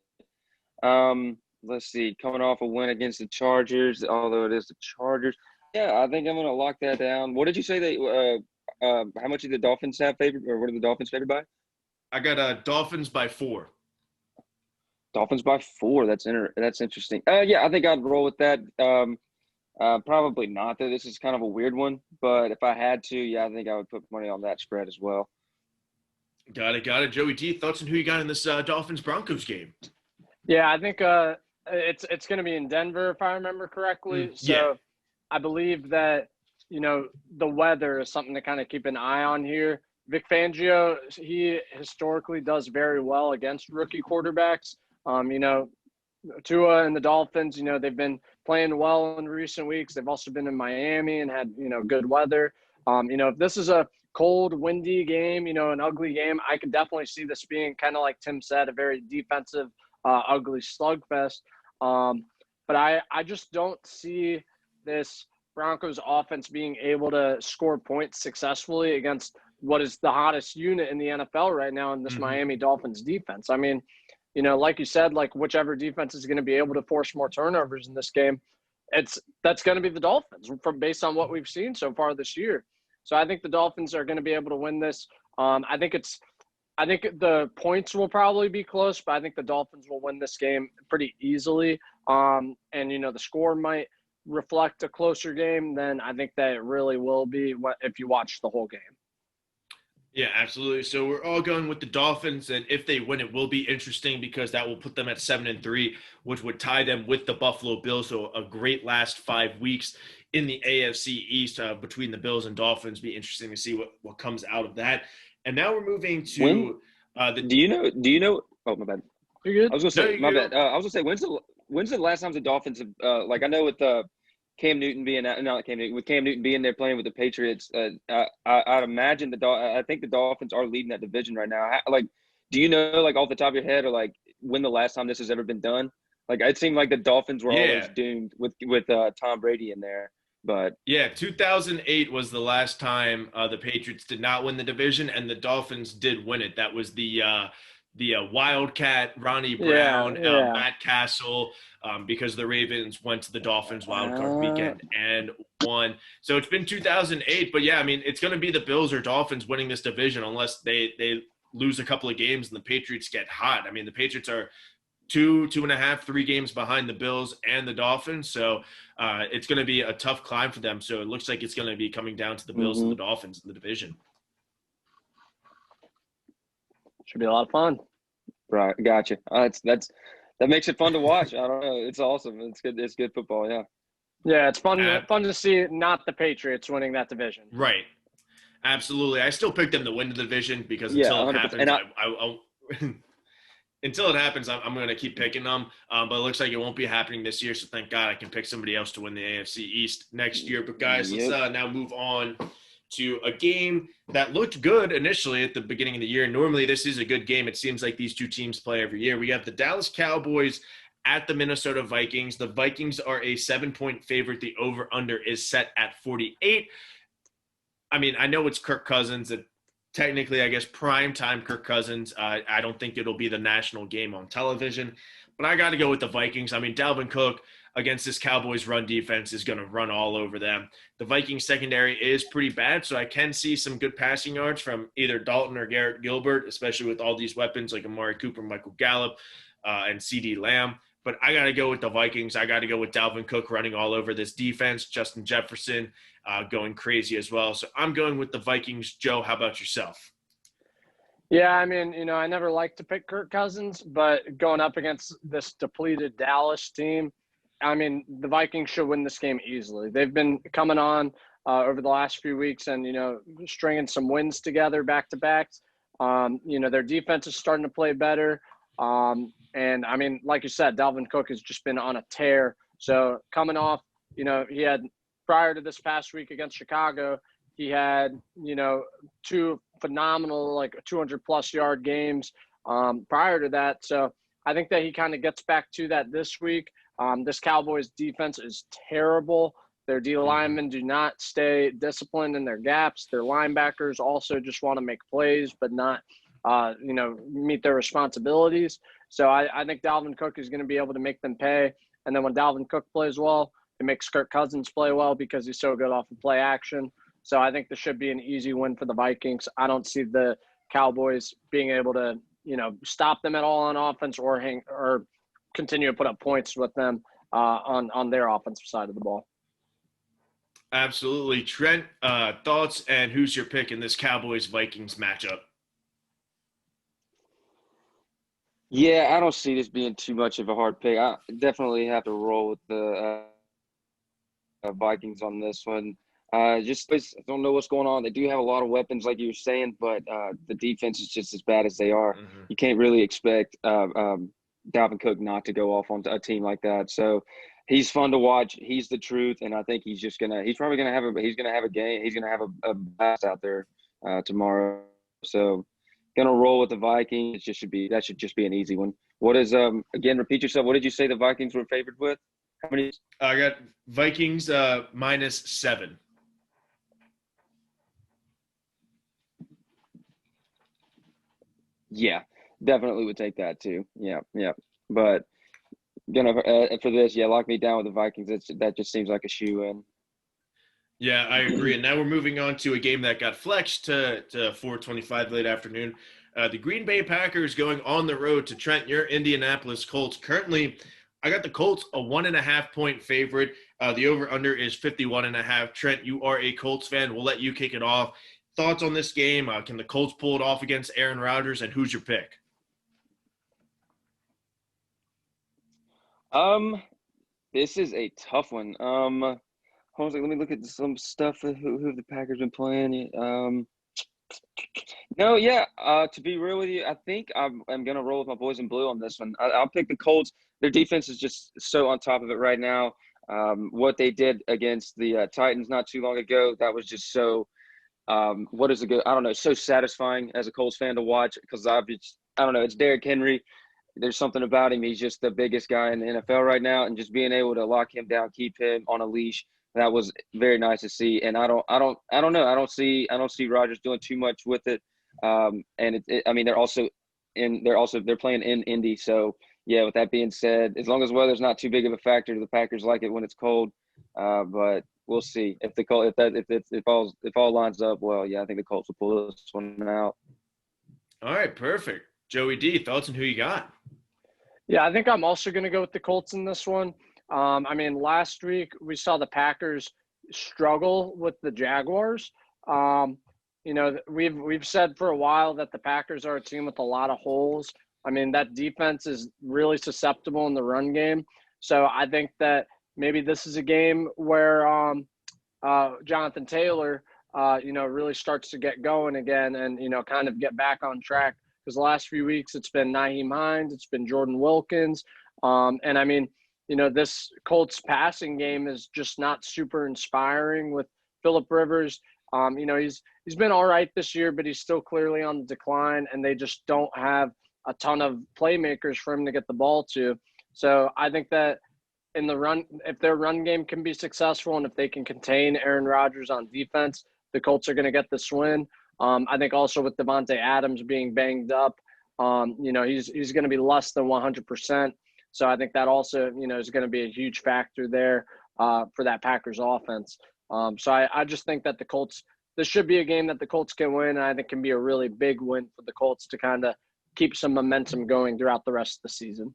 D: Let's see. Coming off a win against the Chargers, although it is the Chargers. Yeah, I think I'm gonna lock that down. What did you say they? How much did the Dolphins have favored, or what are the Dolphins favored by?
B: I got Dolphins by 4.
D: Dolphins by 4. That's interesting. Yeah, I think I'd roll with that. Probably not, though. This is kind of a weird one. But if I had to, yeah, I think I would put money on that spread as well.
B: Got it. Joey D, thoughts on who you got in this Dolphins-Broncos game?
C: Yeah, I think it's going to be in Denver if I remember correctly.
B: Yeah.
C: So I believe that the weather is something to kind of keep an eye on here. Vic Fangio, he historically does very well against rookie quarterbacks. Tua and the Dolphins, they've been playing well in recent weeks. They've also been in Miami and had good weather. If this is a cold, windy game, an ugly game, I could definitely see this being kind of like Tim said, a very defensive, ugly slugfest. But I just don't see this Broncos offense being able to score points successfully against what is the hottest unit in the NFL right now in this Miami Dolphins defense. I mean, like you said, like whichever defense is going to be able to force more turnovers in this game, that's going to be the Dolphins based on what we've seen so far this year. So I think the Dolphins are going to be able to win this. I think the points will probably be close, but I think the Dolphins will win this game pretty easily. And the score might reflect a closer game than I think that it really will be if you watch the whole game.
B: Yeah, absolutely. So we're all going with the Dolphins, and if they win, it will be interesting because that will put them at 7-3, which would tie them with the Buffalo Bills. So a great last 5 weeks in the AFC East between the Bills and Dolphins. Be interesting to see what comes out of that. And now we're moving to
D: Do you know? Oh, my bad.
C: You're good.
D: I was gonna say my bad. I was gonna say when's the last time the Dolphins have I know with Cam Newton being with Cam Newton being there playing with the Patriots, I'd imagine I think the Dolphins are leading that division right now. Do you know like off the top of your head or like when the last time this has ever been done? Like it seemed like the Dolphins were always doomed with Tom Brady in there. But
B: yeah, 2008 was the last time the Patriots did not win the division, and the Dolphins did win it. That was the Wildcat, Ronnie Brown, Matt Castle, because the Ravens went to the Dolphins wildcard weekend and won. So it's been 2008, but yeah, I mean, it's going to be the Bills or Dolphins winning this division unless they lose a couple of games and the Patriots get hot. I mean, the Patriots are 2.5, 3 games behind the Bills and the Dolphins. So it's going to be a tough climb for them. So it looks like it's going to be coming down to the Bills and the Dolphins in the division.
C: Should be a lot of fun.
D: Right. Gotcha. That makes it fun to watch. I don't know. It's awesome. It's good. It's good football. Yeah.
C: Yeah. It's fun to see not the Patriots winning that division.
B: Right. Absolutely. I still picked them to win the division because until it happens, until it happens, I'm going to keep picking them. But it looks like it won't be happening this year. So thank God I can pick somebody else to win the AFC East next year. But guys, let's now move on to a game that looked good initially at the beginning of the year. Normally, this is a good game. It seems like these two teams play every year. We have the Dallas Cowboys at the Minnesota Vikings. The Vikings are a 7-point favorite. The over-under is set at 48. I mean, I know it's Kirk Cousins. Technically, I guess, primetime Kirk Cousins. I don't think it'll be the national game on television. But I got to go with the Vikings. I mean, Dalvin Cook against this Cowboys run defense is going to run all over them. The Vikings secondary is pretty bad, so I can see some good passing yards from either Dalton or Garrett Gilbert, especially with all these weapons like Amari Cooper, Michael Gallup, and CeeDee Lamb. But I got to go with the Vikings. I got to go with Dalvin Cook running all over this defense, Justin Jefferson going crazy as well. So I'm going with the Vikings. Joe, how about yourself?
C: Yeah, I mean, I never liked to pick Kirk Cousins, but going up against this depleted Dallas team, I mean, the Vikings should win this game easily. They've been coming on over the last few weeks and, stringing some wins together back-to-backs. Their defense is starting to play better. And, I mean, like you said, Dalvin Cook has just been on a tear. So coming off, he had prior to this past week against Chicago, he had, 2 phenomenal, 200-plus yard games prior to that. So I think that he kind of gets back to that this week. This Cowboys defense is terrible. Their D linemen do not stay disciplined in their gaps. Their linebackers also just want to make plays, but not, meet their responsibilities. So I think Dalvin Cook is going to be able to make them pay. And then when Dalvin Cook plays well, it makes Kirk Cousins play well because he's so good off of play action. So I think this should be an easy win for the Vikings. I don't see the Cowboys being able to, stop them at all on offense or continue to put up points with them on their offensive side of the ball.
B: Absolutely. Trent, thoughts and who's your pick in this Cowboys-Vikings matchup?
D: Yeah, I don't see this being too much of a hard pick. I definitely have to roll with the Vikings on this one. Just I don't know what's going on. They do have a lot of weapons, like you were saying, but the defense is just as bad as they are.
B: Mm-hmm.
D: You can't really expect Dalvin Cook not to go off on a team like that. So he's fun to watch. He's the truth, and I think he's probably gonna have a game. He's gonna have a blast out there tomorrow. So gonna roll with the Vikings. That should just be an easy one. What is again? Repeat yourself. What did you say the Vikings were favored with? How many?
B: I got Vikings -7.
D: Yeah, definitely would take that too. Yeah. But gonna for this, yeah, lock me down with the Vikings. That just seems like a shoe in.
B: Yeah, I agree. And now we're moving on to a game that got flexed to 4:25 late afternoon. The Green Bay Packers going on the road to Trent, your Indianapolis Colts. Currently, I got the Colts a 1.5-point favorite. The over-under is 51.5. Trent, you are a Colts fan. We'll let you kick it off. Thoughts on this game? Can the Colts pull it off against Aaron Rodgers, and who's your pick?
D: This is a tough one. Hold on, let me look at some stuff. Who the Packers been playing? No, yeah. To be real with you, I think I'm gonna roll with my boys in blue on this one. I'll pick the Colts. Their defense is just so on top of it right now. What they did against the Titans not too long ago, that was just so. What is a good? I don't know. So satisfying as a Colts fan to watch because I don't know. It's Derrick Henry. There's something about him. He's just the biggest guy in the NFL right now, and just being able to lock him down, keep him on a leash. That was very nice to see. And I don't know. I don't see Rodgers doing too much with it. And I mean, they're playing in Indy. So yeah. With that being said, as long as weather's not too big of a factor, the Packers like it when it's cold. But we'll see if all lines up well. Yeah, I think the Colts will pull this one out.
B: All right, perfect. Joey D, thoughts on who you got?
C: Yeah, I think I'm also going to go with the Colts in this one. I mean, last week we saw the Packers struggle with the Jaguars. You know, we've said for a while that the Packers are a team with a lot of holes. I mean, that defense is really susceptible in the run game. So I think that maybe this is a game where Jonathan Taylor, really starts to get going again and, kind of get back on track. Because the last few weeks it's been Nyheim Hines, it's been Jordan Wilkins. And I mean, this Colts passing game is just not super inspiring with Phillip Rivers. He's been all right this year, but he's still clearly on the decline, and they just don't have a ton of playmakers for him to get the ball to. So I think that in the run, if their run game can be successful and if they can contain Aaron Rodgers on defense, the Colts are going to get this win. I think also with Devontae Adams being banged up, he's going to be less than 100%. So I think that also, is going to be a huge factor there for that Packers offense. So I just think that this should be a game that the Colts can win, and I think can be a really big win for the Colts to kind of keep some momentum going throughout the rest of the season.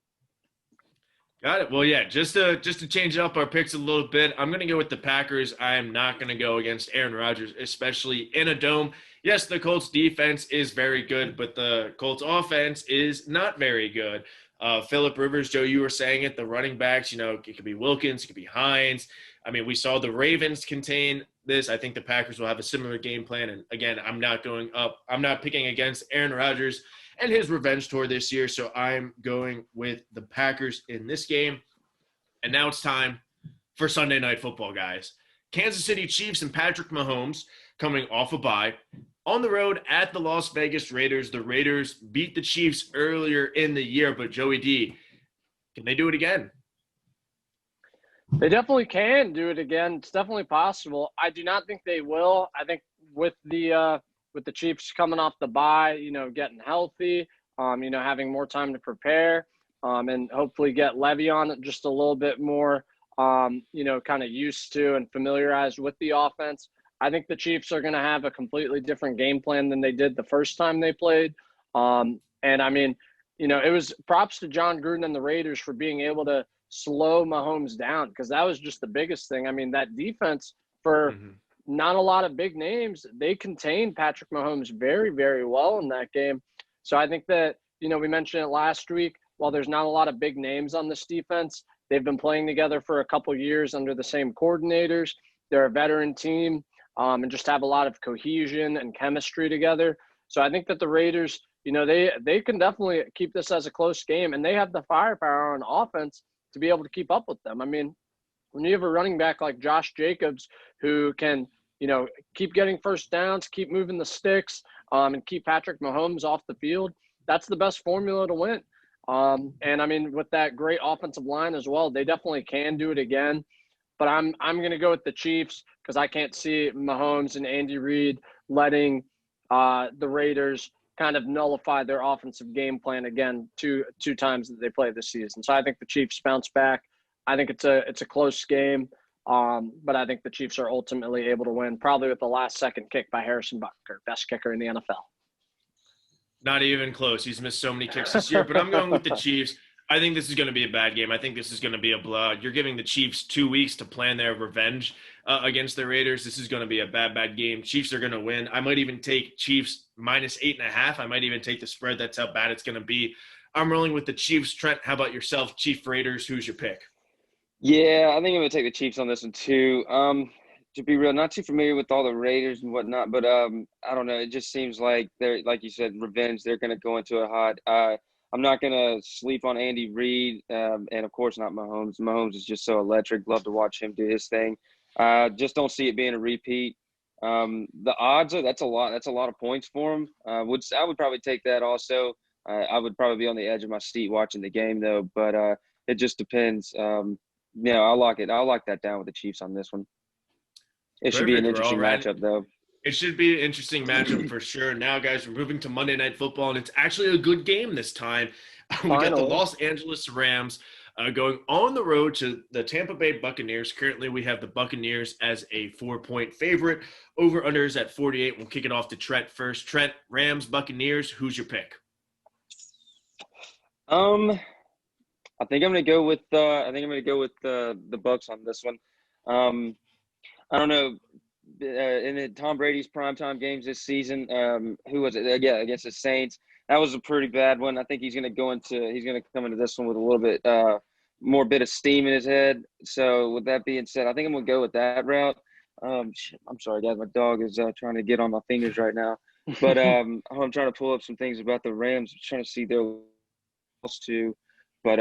B: Got it. Well, yeah, just to change up our picks a little bit, I'm going to go with the Packers. I am not going to go against Aaron Rodgers, especially in a dome. Yes, the Colts defense is very good, but the Colts offense is not very good. Phillip Rivers, Joe, you were saying it, the running backs, it could be Wilkins, it could be Hines. I mean, we saw the Ravens contain this. I think the Packers will have a similar game plan. And again, I'm not picking against Aaron Rodgers and his revenge tour this year. So I'm going with the Packers in this game. And now it's time for Sunday Night Football, guys. Kansas City Chiefs and Patrick Mahomes coming off a bye. On the road at the Las Vegas Raiders. The Raiders beat the Chiefs earlier in the year, but Joey D, can they do it again?
C: They definitely can do it again. It's definitely possible. I do not think they will. I think with the Chiefs coming off the bye, getting healthy, having more time to prepare, and hopefully get Le'Veon just a little bit more, kind of used to and familiarized with the offense. I think the Chiefs are going to have a completely different game plan than they did the first time they played. And I mean, it was props to John Gruden and the Raiders for being able to slow Mahomes down, because that was just the biggest thing. I mean, that defense for not a lot of big names, they contained Patrick Mahomes very, very well in that game. So I think that, we mentioned it last week. While there's not a lot of big names on this defense, they've been playing together for a couple years under the same coordinators. They're a veteran team and just have a lot of cohesion and chemistry together. So I think that the Raiders, they can definitely keep this as a close game, and they have the firepower on offense to be able to keep up with them. I mean, when you have a running back like Josh Jacobs who can, keep getting first downs, keep moving the sticks, and keep Patrick Mahomes off the field, that's the best formula to win. And I mean, with that great offensive line as well, they definitely can do it again. But I'm going to go with the Chiefs because I can't see Mahomes and Andy Reid letting the Raiders kind of nullify their offensive game plan again two times that they play this season. So I think the Chiefs bounce back. I think it's a close game, but I think the Chiefs are ultimately able to win, probably with the last-second kick by Harrison Butker, best kicker in the NFL.
B: Not even close. He's missed so many kicks this year, but I'm going with the Chiefs. I think this is going to be a bad game. I think this is going to be a blowout. You're giving the Chiefs 2 weeks to plan their revenge against the Raiders. This is going to be a bad game. Chiefs are going to win. I might even take Chiefs -8.5. I might even take the spread. That's how bad it's going to be. I'm rolling with the Chiefs. Trent, how about yourself? Chief Raiders, who's your pick?
D: Yeah, I think I'm going to take the Chiefs on this one too. To be real, not too familiar with all the Raiders and whatnot, but I don't know. It just seems like they're, like you said, revenge. They're going to go into a hot. I'm not going to sleep on Andy Reid, and of course not Mahomes. Mahomes is just so electric. Love to watch him do his thing. Just don't see it being a repeat. The odds are that's a lot. That's a lot of points for him. I would probably take that also. I would probably be on the edge of my seat watching the game though, but it just depends. I'll lock that down with the Chiefs on this one. It should be an interesting matchup, though.
B: It should be an interesting matchup for sure. Now, guys, we're moving to Monday Night Football, and it's actually a good game this time. We got the Los Angeles Rams going on the road to the Tampa Bay Buccaneers. Currently, we have the Buccaneers as a 4-point favorite. Over-under is at 48. We'll kick it off to Trent first. Trent, Rams, Buccaneers, who's your pick?
D: I think I'm going to go with the Bucs on this one. I don't know. In the Tom Brady's primetime games this season, who was it? Yeah, against the Saints. That was a pretty bad one. I think he's going to come into this one with a little bit more bit of steam in his head. So with that being said, I think I'm going to go with that route. I'm sorry, guys. My dog is trying to get on my fingers right now. But I'm trying to pull up some things about the Rams. I'm trying to see their else too. But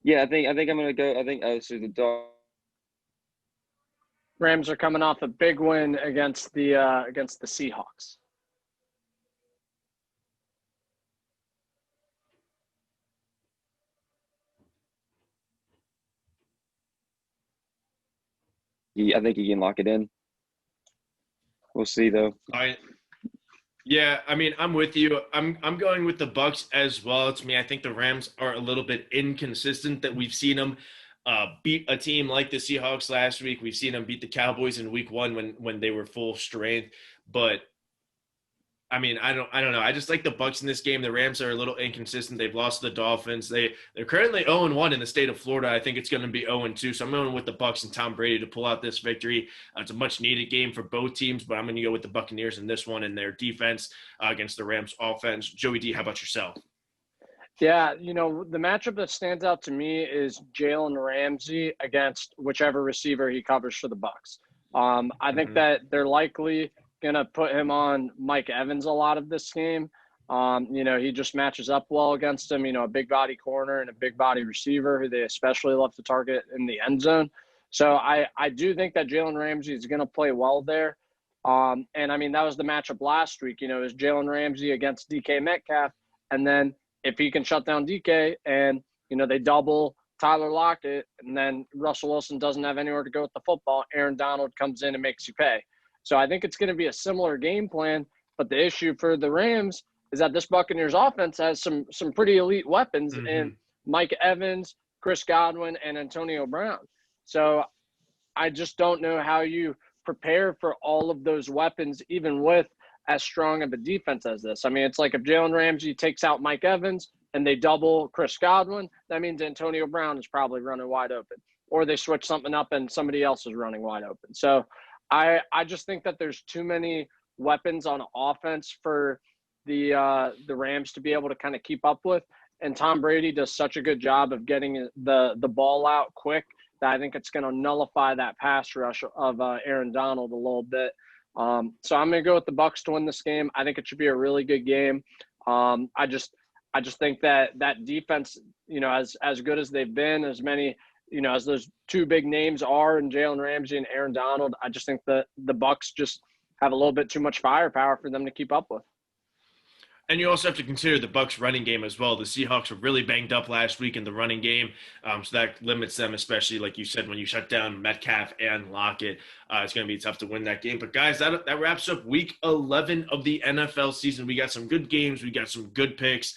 D: yeah, I think I'm going to go. I think so the dog.
C: Rams are coming off a big win against the Seahawks.
D: I think he can lock it in. We'll see, though.
B: Yeah, I mean, I'm with you. I'm going with the Bucs as well. It's me. I think the Rams are a little bit inconsistent. That we've seen them beat a team like the Seahawks last week. We've seen them beat the Cowboys in week 1 when they were full strength. But I mean, I don't know. I just like the Bucs in this game. The Rams are a little inconsistent. They've lost to the Dolphins. They're currently 0-1 in the state of Florida. I think it's going to be 0-2. So I'm going with the Bucs and Tom Brady to pull out this victory. It's a much needed game for both teams, but I'm going to go with the Buccaneers in this one and their defense against the Rams offense. Joey D, how about yourself?
C: Yeah, the matchup that stands out to me is Jalen Ramsey against whichever receiver he covers for the Bucs. I think that they're likely going to put him on Mike Evans a lot of this game. He just matches up well against him, a big body corner and a big body receiver who they especially love to target in the end zone. So I do think that Jalen Ramsey is going to play well there. And I mean, that was the matchup last week, it was Jalen Ramsey against DK Metcalf. And then if he can shut down DK and, they double Tyler Lockett and then Russell Wilson doesn't have anywhere to go with the football, Aaron Donald comes in and makes you pay. So I think it's going to be a similar game plan. But the issue for the Rams is that this Buccaneers offense has some pretty elite weapons in Mike Evans, Chris Godwin, and Antonio Brown. So I just don't know how you prepare for all of those weapons, even with as strong of a defense as this. I mean, it's like if Jalen Ramsey takes out Mike Evans and they double Chris Godwin, that means Antonio Brown is probably running wide open. Or they switch something up and somebody else is running wide open. So I just think that there's too many weapons on offense for the Rams to be able to kind of keep up with. And Tom Brady does such a good job of getting the ball out quick that I think it's going to nullify that pass rush of Aaron Donald a little bit. So I'm going to go with the Bucs to win this game. I think it should be a really good game. I just think that defense, as good as they've been, as many, as those two big names are in Jalen Ramsey and Aaron Donald, I just think that the Bucs just have a little bit too much firepower for them to keep up with.
B: And you also have to consider the Bucs running game as well. The Seahawks were really banged up last week in the running game, so that limits them, especially like you said, when you shut down Metcalf and Lockett. It's going to be tough to win that game. But guys, that wraps up Week 11 of the NFL season. We got some good games. We got some good picks.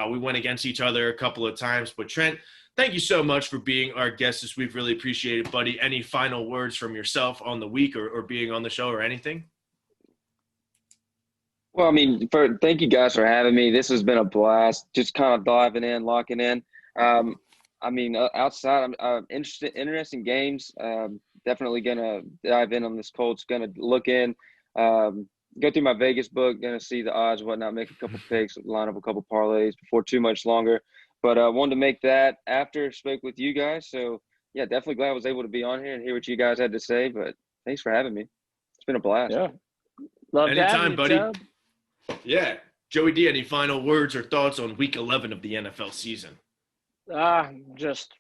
B: We went against each other a couple of times. But Trent, thank you so much for being our guest this week. Really appreciate it, buddy. Any final words from yourself on the week or being on the show or anything?
D: Well, I mean, thank you guys for having me. This has been a blast. Just kind of diving in, locking in. I mean, outside, I'm interesting games. Definitely gonna dive in on this Colts. Gonna look in, go through my Vegas book. Gonna see the odds, whatnot. Make a couple picks, line up a couple parlays before too much longer. But I wanted to make that after spoke with you guys. So yeah, definitely glad I was able to be on here and hear what you guys had to say. But thanks for having me. It's been a blast.
C: Yeah, love
B: anytime, buddy.
C: Chubb.
B: Yeah. Joey D, any final words or thoughts on Week 11 of the NFL season?
C: Just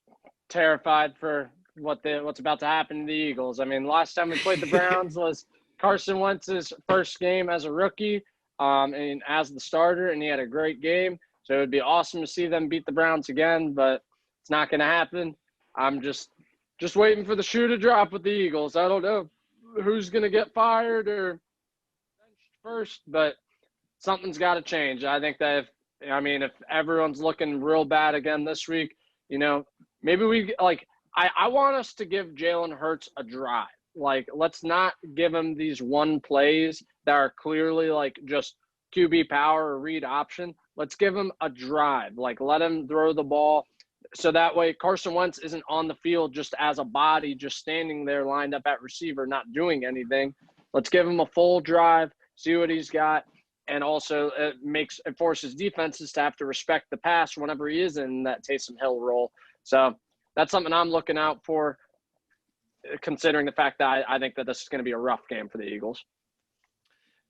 C: terrified for what's about to happen to the Eagles. I mean, last time we played the Browns was Carson Wentz's first game as a rookie and as the starter, and he had a great game. So it would be awesome to see them beat the Browns again, but it's not going to happen. I'm just waiting for the shoe to drop with the Eagles. I don't know who's going to get fired or benched first, but something's got to change. I think that if everyone's looking real bad again this week, maybe I want us to give Jalen Hurts a drive. Like, let's not give him these one plays that are clearly like just QB power or read option. Let's give him a drive. Like, let him throw the ball so that way Carson Wentz isn't on the field just as a body, just standing there lined up at receiver, not doing anything. Let's give him a full drive, see what he's got. And also it forces defenses to have to respect the pass whenever he is in that Taysom Hill role. So that's something I'm looking out for, considering the fact that I think that this is going to be a rough game for the Eagles.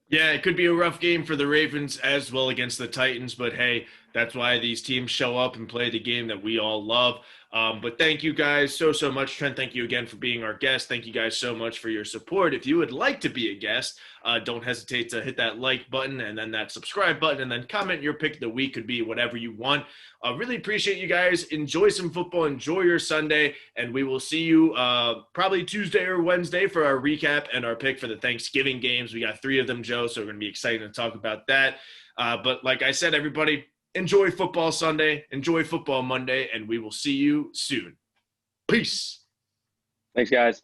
B: Yeah, it could be a rough game for the Ravens as well against the Titans, but hey, that's why these teams show up and play the game that we all love. But thank you guys so much. Trent, thank you again for being our guest. Thank you guys so much for your support. If you would like to be a guest, don't hesitate to hit that like button and then that subscribe button and then comment. Your pick of the week could be whatever you want. Really appreciate you guys. Enjoy some football. Enjoy your Sunday. And we will see you probably Tuesday or Wednesday for our recap and our pick for the Thanksgiving games. We got 3 of them, Joe, so we're going to be excited to talk about that. But like I said, everybody, enjoy football Sunday, enjoy football Monday, and we will see you soon. Peace.
D: Thanks, guys.